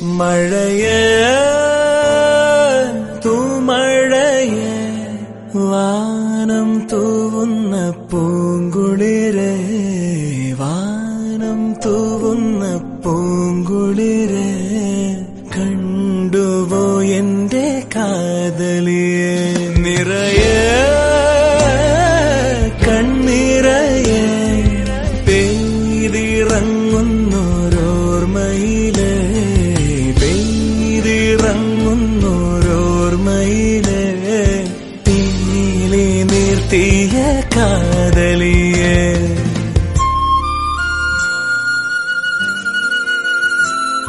മഴയേ തൂമഴയേ വാനം തൂവുന്ന പൂങ്കുളിരേ വാനം തൂവുന്ന പൂങ്കുളിരേ കണ്ടുവോ എന്റെ കാതലിയെ നിറയെ കണ്ണിറയെ പെയ്തിറങ്ങുന്നോരോർമ്മയിലെ പെയ്തിറങ്ങുന്നോരോർമ്മയിലെ തീലി നിർത്തിയ